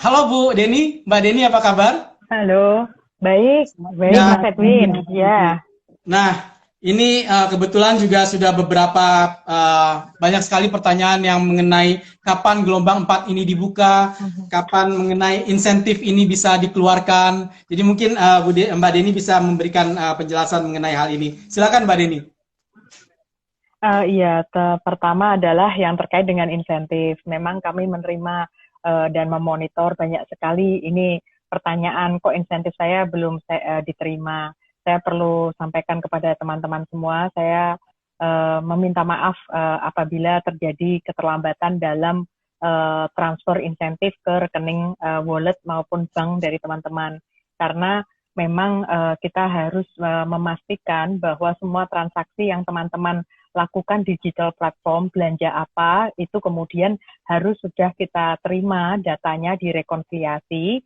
Halo Bu Deni, Mbak Deni apa kabar? Halo, baik, baik Nah, Mas Edwin. Ya, nah ini kebetulan juga sudah beberapa banyak sekali pertanyaan yang mengenai kapan gelombang 4 ini dibuka, Mhm. kapan mengenai insentif ini bisa dikeluarkan. Jadi mungkin Mbak Deni bisa memberikan penjelasan mengenai hal ini. Silakan Mbak Deni. Iya, pertama adalah yang terkait dengan insentif. Memang kami menerima dan memonitor banyak sekali ini pertanyaan, kok insentif saya belum diterima. Saya perlu sampaikan kepada teman-teman semua, saya meminta maaf apabila terjadi keterlambatan dalam transfer insentif ke rekening wallet maupun bank dari teman-teman. Karena memang kita harus memastikan bahwa semua transaksi yang teman-teman lakukan digital platform belanja apa itu kemudian harus sudah kita terima datanya direkonsiliasi,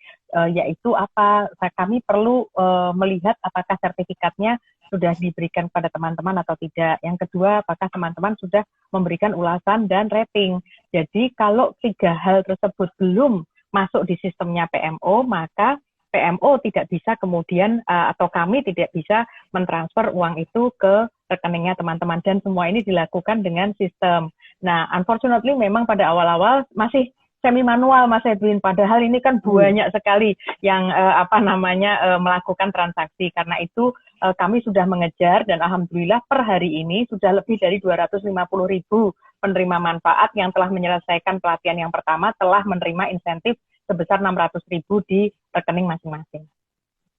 yaitu apa kami perlu melihat apakah sertifikatnya sudah diberikan pada teman-teman atau tidak. Yang kedua, apakah teman-teman sudah memberikan ulasan dan rating. Jadi kalau tiga hal tersebut belum masuk di sistemnya PMO, maka PMO tidak bisa kemudian atau kami tidak bisa mentransfer uang itu ke rekeningnya teman-teman, dan semua ini dilakukan dengan sistem. Nah, unfortunately memang pada awal-awal masih semi manual Mas Edwin, padahal ini kan banyak sekali yang melakukan transaksi. Karena itu kami sudah mengejar dan alhamdulillah per hari ini sudah lebih dari 250.000 penerima manfaat yang telah menyelesaikan pelatihan yang pertama telah menerima insentif sebesar 600.000 di rekening masing-masing.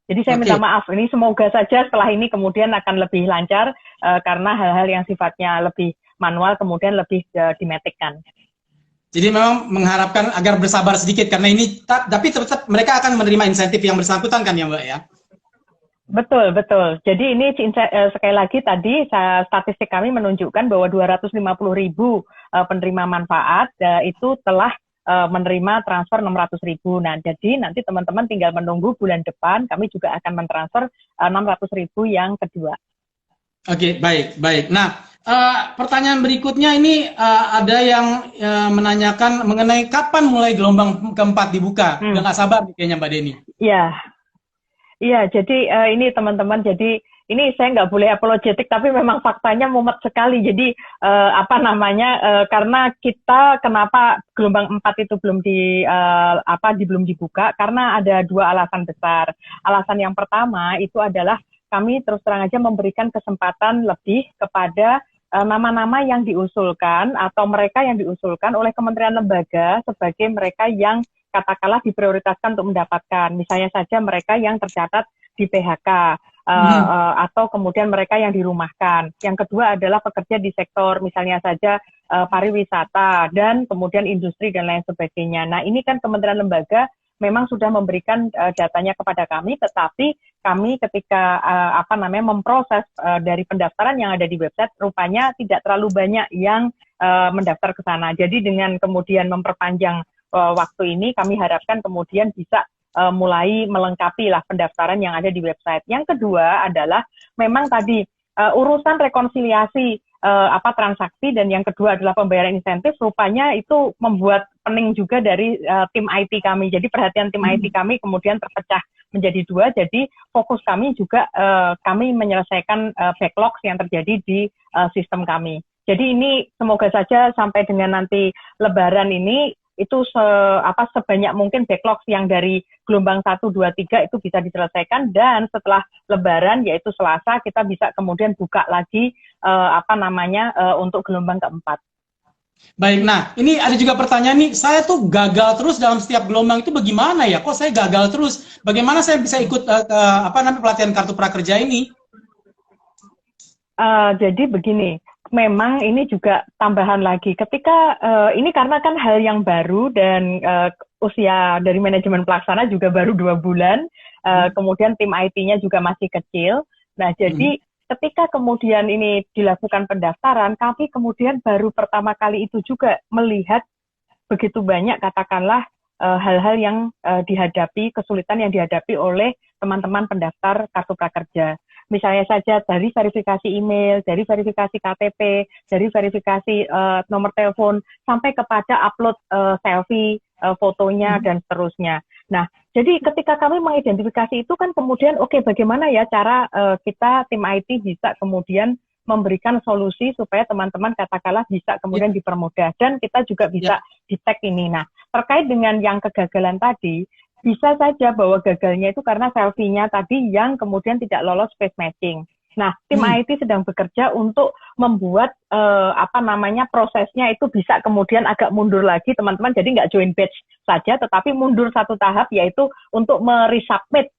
Jadi saya minta Oke. maaf, ini semoga saja setelah ini kemudian akan lebih lancar karena hal-hal yang sifatnya lebih manual kemudian lebih dimetikkan. Jadi memang mengharapkan agar bersabar sedikit karena ini tapi tetap mereka akan menerima insentif yang bersangkutan kan ya Mbak ya? Betul, betul. Jadi ini sekali lagi tadi statistik kami menunjukkan bahwa 250.000 penerima manfaat itu telah menerima transfer 600.000. Nah, jadi nanti teman-teman tinggal menunggu bulan depan, kami juga akan mentransfer 600.000 yang kedua. Oke, baik, baik. Nah, pertanyaan berikutnya ini ada yang menanyakan mengenai kapan mulai gelombang keempat dibuka. Udah nggak sabar nih kayaknya Mbak Deni. Ya, iya, jadi ini teman-teman, jadi ini saya nggak boleh apologetik, tapi memang faktanya mumet sekali. Jadi karena kita kenapa gelombang 4 itu belum dibuka? Karena ada dua alasan besar. Alasan yang pertama itu adalah kami terus terang aja memberikan kesempatan lebih kepada nama-nama yang diusulkan atau mereka yang diusulkan oleh kementerian lembaga sebagai mereka yang katakanlah diprioritaskan untuk mendapatkan. Misalnya saja mereka yang tercatat di PHK atau kemudian mereka yang dirumahkan. Yang kedua adalah pekerja di sektor misalnya saja pariwisata dan kemudian industri dan lain sebagainya. Nah, ini kan kementerian lembaga memang sudah memberikan datanya kepada kami, tetapi kami ketika memproses dari pendaftaran yang ada di website, rupanya tidak terlalu banyak yang mendaftar ke sana. Jadi dengan kemudian memperpanjang waktu ini, kami harapkan kemudian bisa mulai melengkapi lah pendaftaran yang ada di website. Yang kedua adalah memang tadi urusan rekonsiliasi transaksi dan yang kedua adalah pembayaran insentif, rupanya itu membuat pening juga dari tim IT kami. Jadi perhatian tim IT kami kemudian terpecah menjadi dua. Jadi fokus kami juga kami menyelesaikan backlog yang terjadi di sistem kami. Jadi ini semoga saja sampai dengan nanti Lebaran ini itu sebanyak mungkin backlog yang dari gelombang 1, 2, 3 itu bisa diselesaikan, dan setelah Lebaran yaitu Selasa kita bisa kemudian buka lagi untuk gelombang keempat. Baik, nah ini ada juga pertanyaan nih, saya tuh gagal terus dalam setiap gelombang itu bagaimana ya? Kok saya gagal terus? Bagaimana saya bisa ikut pelatihan kartu prakerja ini? Jadi begini, memang ini juga tambahan lagi. Ketika ini karena kan hal yang baru dan usia dari manajemen pelaksana juga baru 2 bulan, kemudian tim IT-nya juga masih kecil. Nah, jadi ketika kemudian ini dilakukan pendaftaran, kami kemudian baru pertama kali itu juga melihat begitu banyak katakanlah hal-hal yang dihadapi, kesulitan yang dihadapi oleh teman-teman pendaftar kartu prakerja. misalnya saja dari verifikasi email, dari verifikasi KTP, dari verifikasi nomor telepon, sampai kepada upload selfie, fotonya, dan seterusnya. Nah, jadi ketika kami mengidentifikasi itu kan kemudian, oke, bagaimana ya cara kita tim IT bisa kemudian memberikan solusi supaya teman-teman katakanlah bisa kemudian dipermudah, dan kita juga bisa detect ini. Nah, terkait dengan yang kegagalan tadi, bisa saja bahwa gagalnya itu karena selfie-nya tadi yang kemudian tidak lolos face matching. Nah, tim IT sedang bekerja untuk membuat prosesnya itu bisa kemudian agak mundur lagi, teman-teman. Jadi nggak join batch saja, tetapi mundur satu tahap, yaitu untuk meresubmit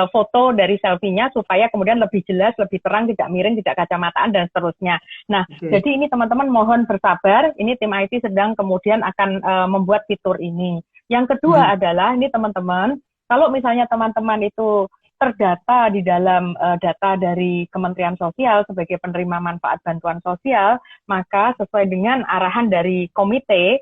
foto dari selfie-nya supaya kemudian lebih jelas, lebih terang, tidak miring, tidak kacamataan, dan seterusnya. Nah, jadi ini teman-teman mohon bersabar, ini tim IT sedang kemudian akan membuat fitur ini. Yang kedua adalah, ini teman-teman, kalau misalnya teman-teman itu terdata di dalam data dari Kementerian Sosial sebagai penerima manfaat bantuan sosial, maka sesuai dengan arahan dari komite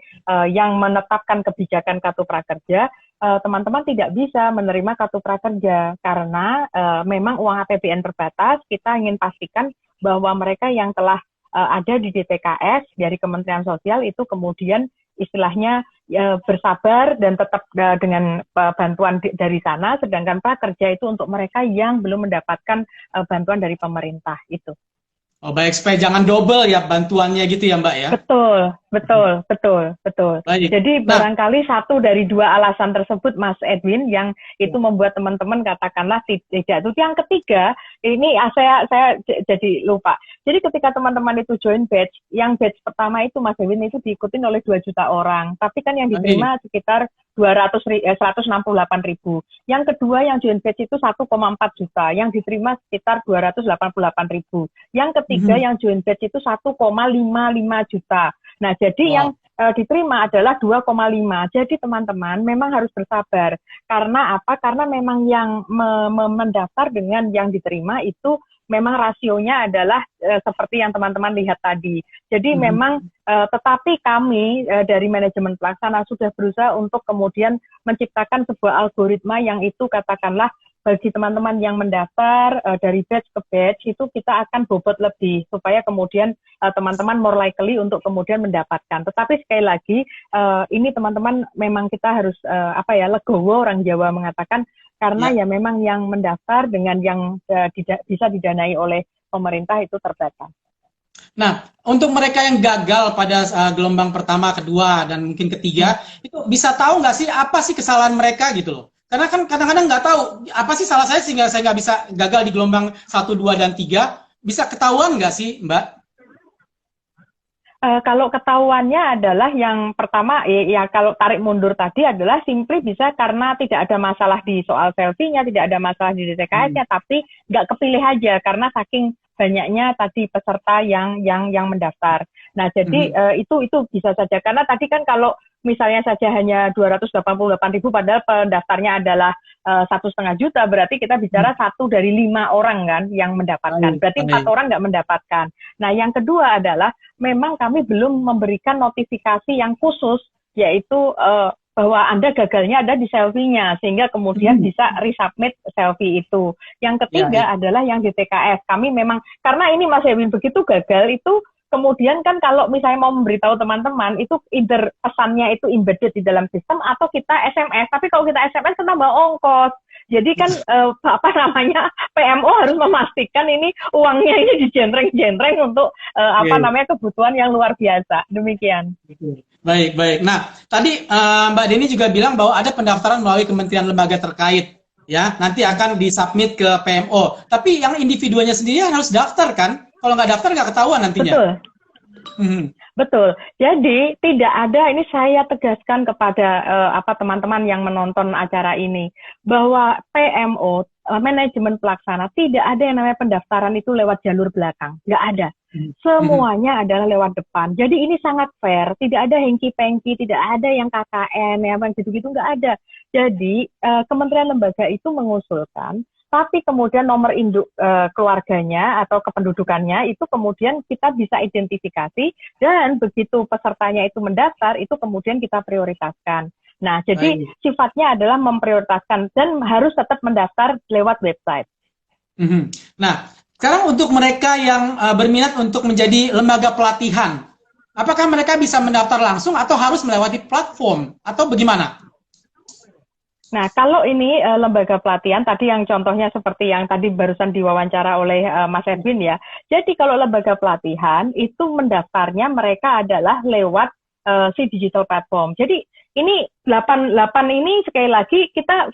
yang menetapkan kebijakan Kartu Prakerja, teman-teman tidak bisa menerima kartu prakerja karena memang uang APBN terbatas. Kita ingin pastikan bahwa mereka yang telah ada di DTKS dari Kementerian Sosial itu kemudian istilahnya bersabar dan tetap dengan bantuan dari sana, sedangkan prakerja itu untuk mereka yang belum mendapatkan bantuan dari pemerintah itu. Oh, baik, supaya jangan double ya bantuannya gitu ya, Mbak ya? Betul. Baik. Jadi barangkali satu dari dua alasan tersebut, Mas Edwin, yang itu membuat teman-teman katakanlah tidak. Terus yang ketiga, ini saya jadi lupa. Jadi ketika teman-teman itu join batch, yang batch pertama itu, Mas Edwin, itu diikutin oleh 2 juta orang. Tapi kan yang diterima sekitar 168.000. Yang kedua yang join batch itu 1,4 juta, yang diterima sekitar 288.000. Yang ketiga yang join batch itu 1,55 juta. Nah, jadi yang diterima adalah 2,5. Jadi teman-teman memang harus bersabar. Karena apa? Karena memang yang mendaftar dengan yang diterima itu memang rasionya adalah seperti yang teman-teman lihat tadi. Jadi memang tetapi kami dari manajemen pelaksana sudah berusaha untuk kemudian menciptakan sebuah algoritma yang itu katakanlah bagi teman-teman yang mendaftar dari batch ke batch itu kita akan bobot lebih supaya kemudian teman-teman more likely untuk kemudian mendapatkan. Tetapi sekali lagi ini teman-teman memang kita harus legowo, orang Jawa mengatakan, karena ya memang yang mendaftar dengan yang bisa didanai oleh pemerintah itu terbatas. Nah, untuk mereka yang gagal pada gelombang pertama, kedua, dan mungkin ketiga, itu bisa tahu nggak sih apa sih kesalahan mereka gitu loh? Karena kan kadang-kadang nggak tahu apa sih salah saya sehingga saya nggak bisa gagal di gelombang 1, 2, dan 3. Bisa ketahuan nggak sih, Mbak? Kalau ketahuannya adalah yang pertama, ya kalau tarik mundur tadi adalah simply bisa karena tidak ada masalah di soal selfie-nya, tidak ada masalah di DTKS-nya, tapi nggak kepilih aja karena saking banyaknya tadi peserta yang mendaftar. Nah, jadi itu bisa saja. Karena tadi kan kalau misalnya saja hanya 288.000 padahal pendaftarnya adalah 1,5 juta, berarti kita bicara 1 dari 5 orang kan yang mendapatkan. Berarti 4 orang nggak mendapatkan. Nah, yang kedua adalah memang kami belum memberikan notifikasi yang khusus, yaitu bahwa Anda gagalnya ada di selfie-nya, sehingga kemudian bisa resubmit selfie itu. Yang ketiga adalah yang di TKS. Kami memang, karena ini Mas Edwin begitu gagal itu, kemudian kan kalau misalnya mau memberitahu teman-teman, itu either pesannya itu embedded di dalam sistem, atau kita SMS. Tapi kalau kita SMS, kan tambah ongkos. Jadi kan PMO harus memastikan ini uangnya ini dijentreng-jentreng untuk kebutuhan yang luar biasa. Demikian. Baik. Nah, tadi Mbak Deni juga bilang bahwa ada pendaftaran melalui kementerian lembaga terkait, ya. Nanti akan disubmit ke PMO. Tapi yang individunya sendiri harus daftar kan? Kalau nggak daftar nggak ketahuan nantinya. Betul. Betul. Jadi tidak ada, ini saya tegaskan kepada teman-teman yang menonton acara ini, bahwa PMO, manajemen pelaksana, tidak ada yang namanya pendaftaran itu lewat jalur belakang. Nggak ada. Semuanya adalah lewat depan. Jadi ini sangat fair. Tidak ada hengki-pengki, tidak ada yang KKN, yang gitu-gitu, nggak ada. Jadi kementerian lembaga itu mengusulkan, tapi kemudian nomor induk keluarganya atau kependudukannya itu kemudian kita bisa identifikasi, dan begitu pesertanya itu mendaftar, itu kemudian kita prioritaskan. Nah, jadi sifatnya adalah memprioritaskan dan harus tetap mendaftar lewat website. Mhm. Nah, sekarang untuk mereka yang berminat untuk menjadi lembaga pelatihan, apakah mereka bisa mendaftar langsung atau harus melewati platform atau bagaimana? Nah, kalau ini lembaga pelatihan tadi yang contohnya seperti yang tadi barusan diwawancara oleh Mas Edwin ya. Jadi kalau lembaga pelatihan itu mendaftarnya mereka adalah lewat si digital platform. Jadi ini 8 ini sekali lagi kita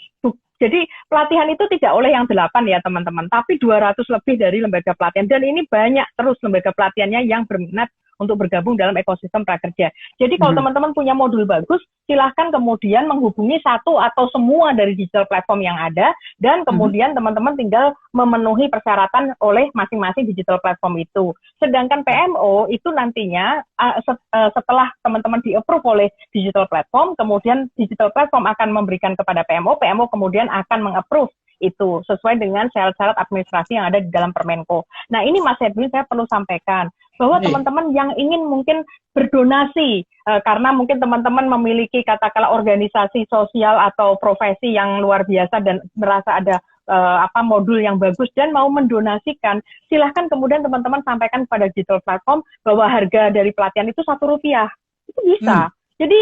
jadi pelatihan itu tidak oleh yang 8 ya teman-teman, tapi 200 lebih dari lembaga pelatihan dan ini banyak terus lembaga pelatihannya yang berminat untuk bergabung dalam ekosistem prakerja. Jadi kalau teman-teman punya modul bagus, silahkan kemudian menghubungi satu atau semua dari digital platform yang ada, dan kemudian teman-teman tinggal memenuhi persyaratan oleh masing-masing digital platform itu. Sedangkan PMO itu nantinya setelah teman-teman di-approve oleh digital platform, kemudian digital platform akan memberikan kepada PMO, PMO kemudian akan meng-approve itu sesuai dengan syarat-syarat administrasi yang ada di dalam Permenko. Nah ini Mas Edwin saya perlu sampaikan bahwa teman-teman yang ingin mungkin berdonasi karena mungkin teman-teman memiliki katakanlah organisasi sosial atau profesi yang luar biasa dan merasa ada modul yang bagus dan mau mendonasikan, silahkan kemudian teman-teman sampaikan kepada digital platform bahwa harga dari pelatihan itu Rp1, itu bisa. Jadi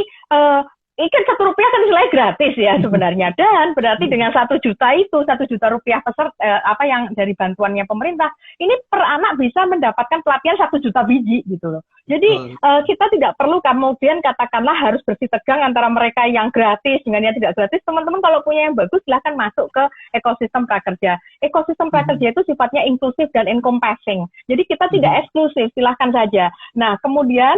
ini kan Rp1 kan nilai gratis ya sebenarnya, dan berarti dengan 1 juta itu 1 juta rupiah peserta yang dari bantuannya pemerintah ini per anak bisa mendapatkan pelatihan 1 juta biji gitu loh. Jadi kita tidak perlu kemudian katakanlah harus bersih tegang antara mereka yang gratis dengan yang tidak gratis. Teman-teman kalau punya yang bagus silahkan masuk ke ekosistem prakerja. Ekosistem prakerja itu sifatnya inklusif dan encompassing. Jadi kita tidak eksklusif, silahkan saja. Nah kemudian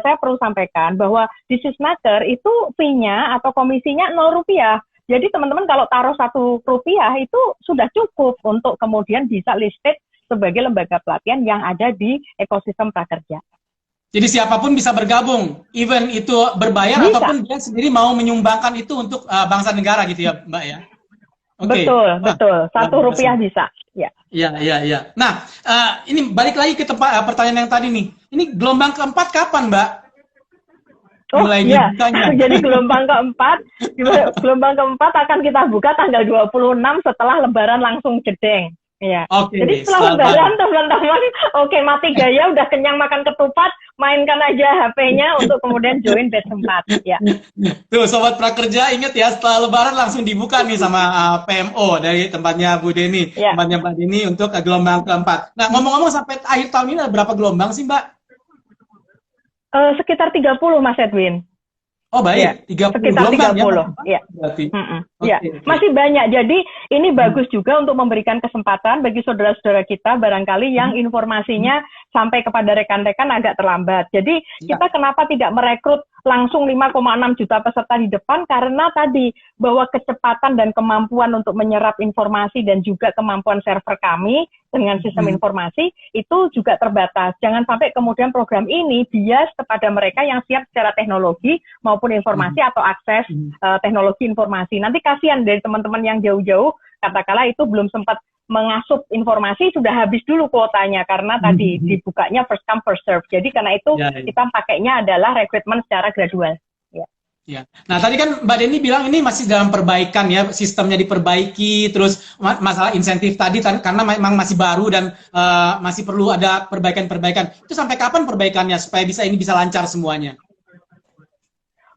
saya perlu sampaikan bahwa di Sisnaker itu fee-nya atau komisinya Rp0. Jadi teman-teman kalau taruh Rp1 itu sudah cukup untuk kemudian bisa listed sebagai lembaga pelatihan yang ada di ekosistem prakerja. Jadi siapapun bisa bergabung, even itu berbayar bisa, ataupun dia sendiri mau menyumbangkan itu untuk bangsa negara gitu ya Mbak ya? Okay. Betul. Rp1 bisa. Ya. Iya. Nah, ini balik lagi ke pertanyaan yang tadi nih. Ini gelombang keempat kapan Mbak? Mulai dibukanya. Jadi gelombang keempat akan kita buka tanggal 26 setelah Lebaran langsung jedeng. Iya. Jadi setelah Lebaran teman-teman, mati gaya, udah kenyang makan ketupat, mainkan aja HP-nya untuk kemudian join batch 4. Ya. Tuh Sobat Prakerja, ingat ya setelah Lebaran langsung dibuka nih sama PMO dari tempatnya Bu Deni, tempatnya Mbak Deni untuk gelombang keempat. Nah ngomong-ngomong sampai akhir tahun ini ada berapa gelombang sih Mbak? Sekitar 30 Mas Edwin. Oh baik, ya, 30 sekitar gelombang 30 ya. Ya, masih banyak. Jadi ini bagus juga untuk memberikan kesempatan bagi saudara-saudara kita barangkali yang informasinya sampai kepada rekan-rekan agak terlambat. Jadi kita kenapa tidak merekrut langsung 5,6 juta peserta di depan, karena tadi bahwa kecepatan dan kemampuan untuk menyerap informasi dan juga kemampuan server kami dengan sistem informasi itu juga terbatas. Jangan sampai kemudian program ini bias kepada mereka yang siap secara teknologi maupun informasi atau akses teknologi informasi. Nanti kasihan dari teman-teman yang jauh-jauh, katakanlah itu belum sempat mengasup informasi, sudah habis dulu kuotanya karena tadi dibukanya first come first serve. Jadi karena itu kita pakainya adalah rekrutmen secara gradual. Ya. Nah tadi kan Mbak Deni bilang ini masih dalam perbaikan ya, sistemnya diperbaiki, terus masalah insentif tadi karena memang masih baru dan masih perlu ada perbaikan-perbaikan. Itu sampai kapan perbaikannya supaya ini bisa lancar semuanya?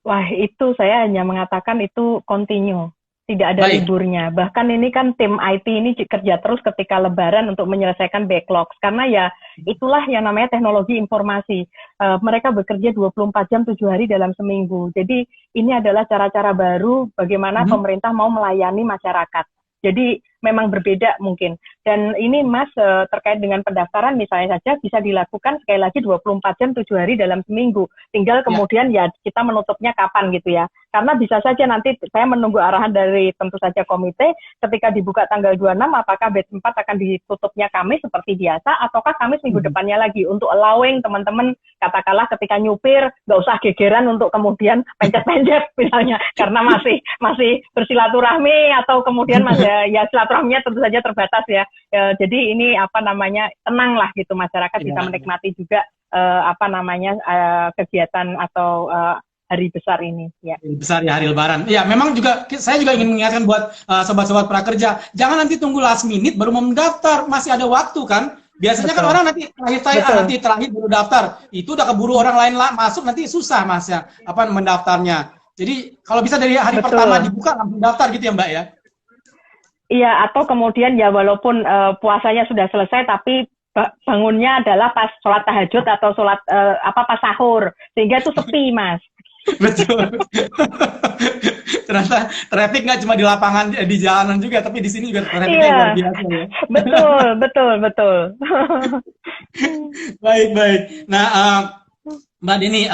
Wah itu saya hanya mengatakan itu continue. Tidak ada liburnya. Bahkan ini kan tim IT ini kerja terus ketika Lebaran untuk menyelesaikan backlog. Karena ya itulah yang namanya teknologi informasi. Mereka bekerja 24 jam 7 hari dalam seminggu. Jadi ini adalah cara-cara baru bagaimana pemerintah mau melayani masyarakat. Jadi memang berbeda mungkin. Dan ini Mas terkait dengan pendaftaran misalnya saja bisa dilakukan sekali lagi 24 jam 7 hari dalam seminggu. Tinggal kemudian ya kita menutupnya kapan gitu ya. Karena bisa saja nanti saya menunggu arahan dari tentu saja komite ketika dibuka tanggal 26 apakah batch 4 akan ditutupnya Kamis seperti biasa ataukah Kamis minggu depannya lagi untuk allowing teman-teman katakanlah ketika nyupir nggak usah gegeran untuk kemudian pencet-pencet misalnya karena masih bersilaturahmi atau kemudian masih ya silaturahminya tentu saja terbatas ya. Jadi ini tenang lah gitu masyarakat bisa menikmati juga kegiatan atau hari besar ini. Ya. Besar ya, hari Lebaran. Ya, memang juga saya juga ingin mengingatkan buat sobat-sobat prakerja, jangan nanti tunggu last minute baru mau mendaftar, masih ada waktu kan. Biasanya kan orang nanti terakhir baru daftar, itu udah keburu orang lain masuk, nanti susah Mas ya, mendaftarnya. Jadi kalau bisa dari hari pertama dibuka langsung daftar gitu ya Mbak ya. Iya, atau kemudian ya walaupun puasanya sudah selesai tapi bangunnya adalah pas sholat tahajud atau sholat pas sahur, sehingga itu sepi Mas. Betul. Ternyata traffic nggak cuma di lapangan, di jalanan juga, tapi di sini juga trafficnya luar biasa ya. Betul. Baik. Nah, Mbak Deni,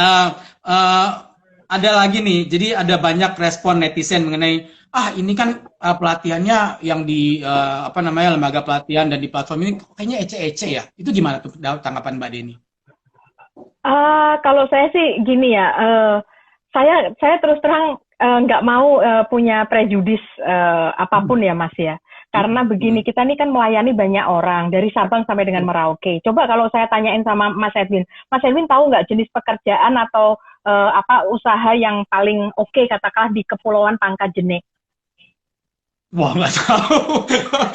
ada lagi nih. Jadi ada banyak respon netizen mengenai ini kan pelatihannya yang di lembaga pelatihan dan di platform ini kayaknya ece-ece ya. Itu gimana tuh tanggapan Mbak Deni? Kalau saya sih gini ya, saya terus terang nggak mau punya prejudis apapun ya Mas ya. Karena begini, kita ini kan melayani banyak orang dari Sabang sampai dengan Merauke. Coba kalau saya tanyain sama Mas Edwin tahu nggak jenis pekerjaan atau usaha yang paling oke katakanlah di Kepulauan Pangkajenik? Wah, nggak tahu.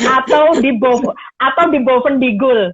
Atau di Bovendigul.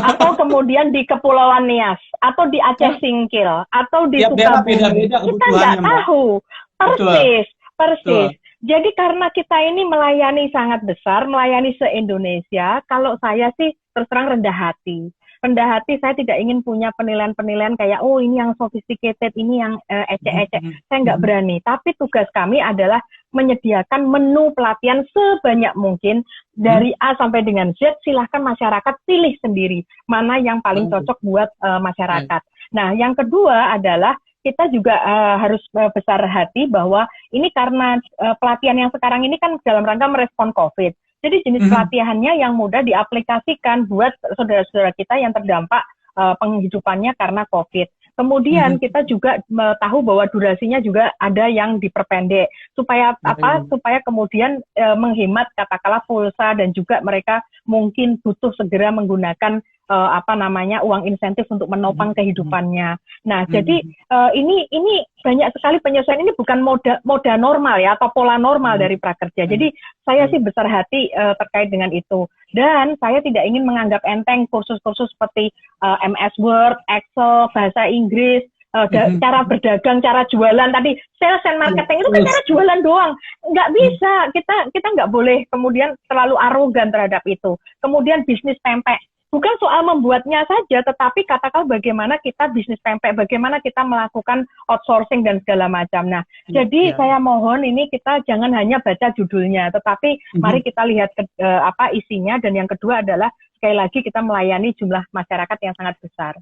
Atau kemudian di Kepulauan Nias, atau di Aceh Singkil, atau di Sukabumi. Kita nggak tahu. Persis. Betul. Jadi karena kita ini melayani sangat besar, melayani se-Indonesia, kalau saya sih terus terang rendah hati. Rendah hati, saya tidak ingin punya penilaian-penilaian kayak, ini yang sophisticated, ini yang ecek-ecek. Saya nggak berani. Tapi tugas kami adalah menyediakan menu pelatihan sebanyak mungkin dari A sampai dengan Z. Silahkan masyarakat pilih sendiri mana yang paling cocok buat masyarakat. Nah, yang kedua adalah kita juga harus besar hati bahwa ini karena pelatihan yang sekarang ini kan dalam rangka merespon COVID. Jadi jenis pelatihannya yang mudah diaplikasikan buat saudara-saudara kita yang terdampak penghidupannya karena COVID. Kemudian kita juga tahu bahwa durasinya juga ada yang diperpendek supaya supaya kemudian menghemat katakanlah pulsa dan juga mereka mungkin butuh segera menggunakan uang insentif untuk menopang kehidupannya. Nah, jadi ini banyak sekali penyesuaian, ini bukan moda normal ya atau pola normal dari prakerja. Jadi saya sih besar hati terkait dengan itu. Dan saya tidak ingin menganggap enteng kursus-kursus seperti MS Word, Excel, bahasa Inggris, cara berdagang, cara jualan tadi, sales and marketing itu kan cara jualan doang. Nggak bisa, kita nggak boleh kemudian terlalu arogan terhadap itu. Kemudian bisnis pempek. Bukan soal membuatnya saja, tetapi katakan bagaimana kita bisnis pempek, bagaimana kita melakukan outsourcing dan segala macam. Nah, jadi saya mohon ini kita jangan hanya baca judulnya, tetapi mari kita lihat isinya. Dan yang kedua adalah sekali lagi kita melayani jumlah masyarakat yang sangat besar.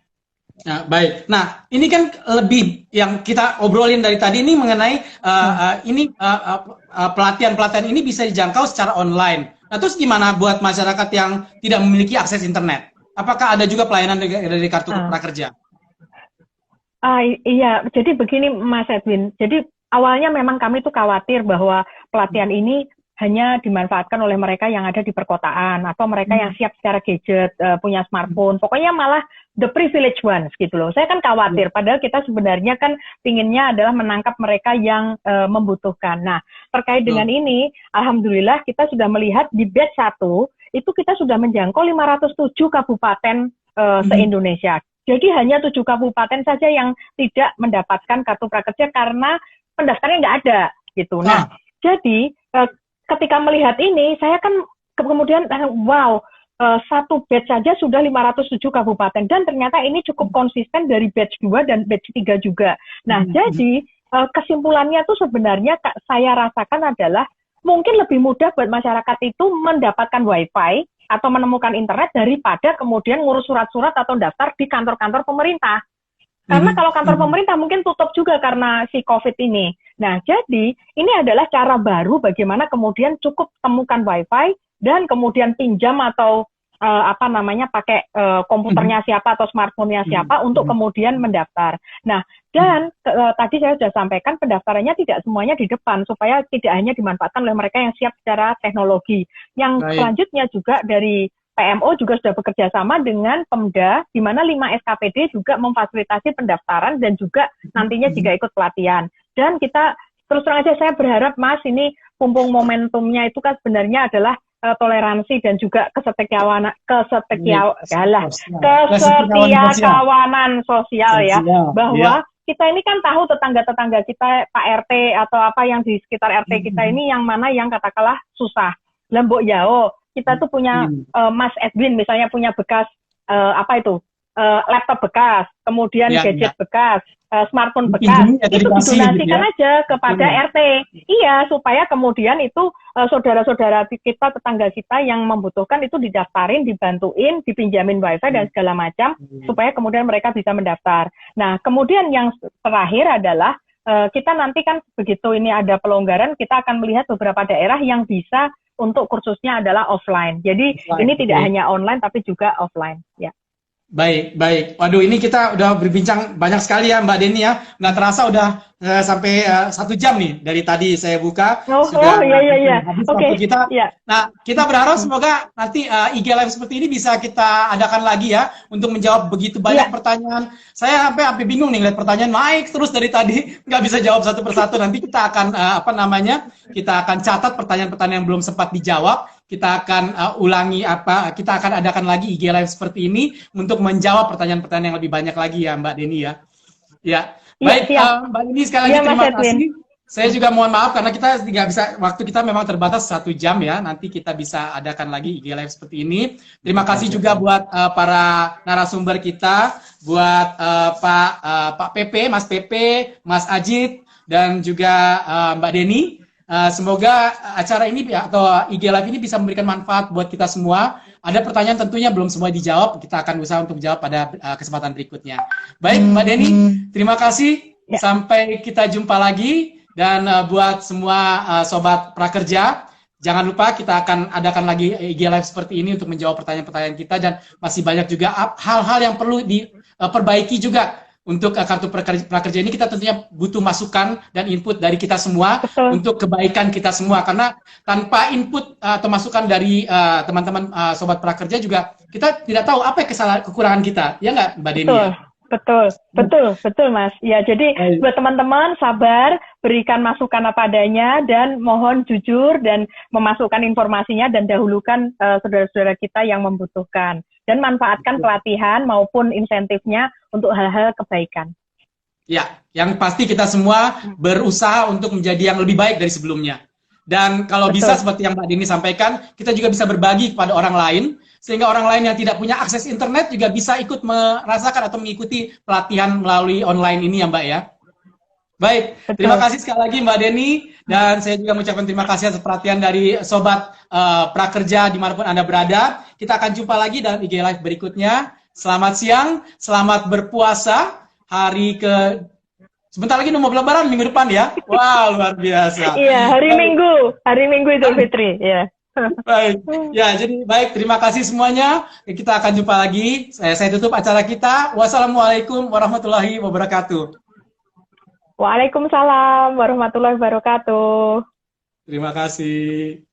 Nah, baik. Nah, ini kan lebih yang kita obrolin dari tadi ini mengenai pelatihan-pelatihan ini bisa dijangkau secara online. Nah, terus gimana buat masyarakat yang tidak memiliki akses internet? Apakah ada juga pelayanan dari kartu prakerja? Iya, jadi begini Mas Edwin. Jadi awalnya memang kami tuh khawatir bahwa pelatihan ini hanya dimanfaatkan oleh mereka yang ada di perkotaan atau mereka yang siap secara gadget, punya smartphone. Pokoknya malah the privileged ones gitu loh. Saya kan khawatir, padahal kita sebenarnya kan pinginnya adalah menangkap mereka yang membutuhkan. Nah, terkait dengan ini, alhamdulillah kita sudah melihat di batch 1, itu kita sudah menjangkau 507 kabupaten se-Indonesia. Jadi hanya 7 kabupaten saja yang tidak mendapatkan kartu prakerja karena pendaftarnya nggak ada gitu. Nah, jadi ketika melihat ini, saya kan kemudian satu batch saja sudah 507 kabupaten dan ternyata ini cukup konsisten dari batch 2 dan batch 3 juga. Nah, jadi kesimpulannya tuh sebenarnya saya rasakan adalah mungkin lebih mudah buat masyarakat itu mendapatkan wifi atau menemukan internet daripada kemudian ngurus surat-surat atau daftar di kantor-kantor pemerintah. Karena kalau kantor pemerintah mungkin tutup juga karena si COVID ini. Nah, jadi ini adalah cara baru bagaimana kemudian cukup temukan wifi dan kemudian pinjam atau pakai komputernya siapa atau smartphone-nya siapa untuk kemudian mendaftar. Nah, dan tadi saya sudah sampaikan pendaftarannya tidak semuanya di depan supaya tidak hanya dimanfaatkan oleh mereka yang siap secara teknologi. Yang selanjutnya juga dari PMO juga sudah bekerja sama dengan Pemda, di mana 5 SKPD juga memfasilitasi pendaftaran dan juga nantinya jika ikut pelatihan. Dan kita terus terang aja saya berharap Mas ini mumpung momentumnya itu kan sebenarnya adalah toleransi dan juga kesetiakawanan sosial ya, bahwa kita ini kan tahu tetangga-tetangga kita, Pak RT atau apa yang di sekitar RT kita ini yang mana yang katakanlah susah. Lembok Yao, kita tuh punya Mas Edwin misalnya punya bekas laptop bekas, kemudian gadget bekas, smartphone bekas, itu didonasikan aja kepada RT. Iya, supaya kemudian itu saudara-saudara kita, tetangga kita yang membutuhkan itu didaftarin, dibantuin, dipinjamin wifi dan segala macam, supaya kemudian mereka bisa mendaftar. Nah, kemudian yang terakhir adalah kita nanti kan begitu ini ada pelonggaran, kita akan melihat beberapa daerah yang bisa untuk kursusnya adalah offline. Jadi ini tidak hanya online tapi juga offline. Ya. Baik, baik. Waduh, ini kita udah berbincang banyak sekali ya Mbak Deni ya. Nggak terasa udah sampai 1 jam nih dari tadi saya buka. Iya. Oke. Kita. Yeah. Nah, kita berharap semoga nanti IG Live seperti ini bisa kita adakan lagi ya untuk menjawab begitu banyak pertanyaan. Saya sampai bingung nih lihat pertanyaan naik terus dari tadi nggak bisa jawab satu persatu. Nanti kita akan kita akan catat pertanyaan-pertanyaan yang belum sempat dijawab. Kita akan kita akan adakan lagi IG Live seperti ini untuk menjawab pertanyaan-pertanyaan yang lebih banyak lagi ya Mbak Deni ya. Ya, baik Mbak Deni sekali lagi terima kasih. Saya juga mohon maaf karena kita tidak bisa, waktu kita memang terbatas 1 jam ya. Nanti kita bisa adakan lagi IG Live seperti ini. Terima kasih juga buat para narasumber kita, buat Pak PP, Mas PP, Mas Ajit, dan juga Mbak Deni. Semoga acara ini atau IG Live ini bisa memberikan manfaat buat kita semua. Ada pertanyaan tentunya belum semua dijawab, kita akan berusaha untuk jawab pada kesempatan berikutnya. Baik Mbak Deni, terima kasih. Sampai kita jumpa lagi. Dan buat semua sobat prakerja, jangan lupa kita akan adakan lagi IG Live seperti ini untuk menjawab pertanyaan-pertanyaan kita. Dan masih banyak juga hal-hal yang perlu diperbaiki juga. Untuk kartu prakerja ini kita tentunya butuh masukan dan input dari kita semua. Betul. Untuk kebaikan kita semua, karena tanpa input atau masukan dari teman-teman sobat prakerja juga kita tidak tahu apa kekurangan kita, ya nggak Mbak Deni? Betul Mas. Ya, jadi buat teman-teman sabar, berikan masukan apa adanya dan mohon jujur dan memasukkan informasinya dan dahulukan saudara-saudara kita yang membutuhkan. Dan manfaatkan pelatihan maupun insentifnya untuk hal-hal kebaikan. Ya, yang pasti kita semua berusaha untuk menjadi yang lebih baik dari sebelumnya. Dan kalau bisa seperti yang Mbak Deni sampaikan, kita juga bisa berbagi kepada orang lain, sehingga orang lain yang tidak punya akses internet juga bisa ikut merasakan atau mengikuti pelatihan melalui online ini ya Mbak ya. Baik, terima kasih sekali lagi Mbak Deni, dan saya juga mengucapkan terima kasih atas perhatian dari Sobat Prakerja dimanapun Anda berada. Kita akan jumpa lagi dalam IG Live berikutnya. Selamat siang, selamat berpuasa, sebentar lagi mau lebaran minggu depan ya. Wah, luar biasa. Iya, hari Minggu Idul Fitri, ya. Baik, ya jadi baik, terima kasih semuanya. Kita akan jumpa lagi. Saya tutup acara kita. Wassalamualaikum warahmatullahi wabarakatuh. Waalaikumsalam warahmatullahi wabarakatuh. Terima kasih.